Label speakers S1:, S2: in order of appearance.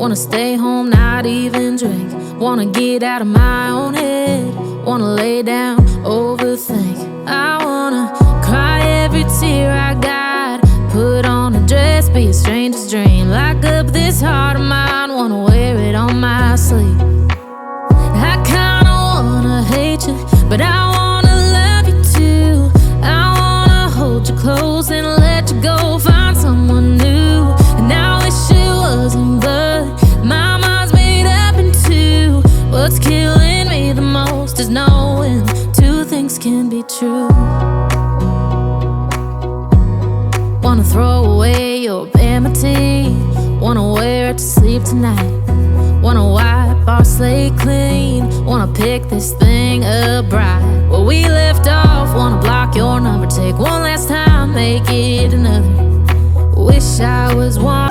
S1: Wanna stay home, not even drink. Wanna get out of my own head. Wanna lay down, overthink. I wanna cry every tear I got. Put on a dress, be a stranger's dream. Lock up this heart of mine, wanna wear it on my sleeve. I kinda wanna hate you, but I wanna love you too. I wanna hold you close and let you go, find someone new. And I wish it wasn't, but my mind's made up in two. What's killing me the most is knowing two things can be true. Wanna throw away your vanity. Wanna wear it to sleep tonight. Wanna wipe our slate clean. Wanna pick this thing up right where we left off. Wanna block your number, take one last time, make it another. Wish I was one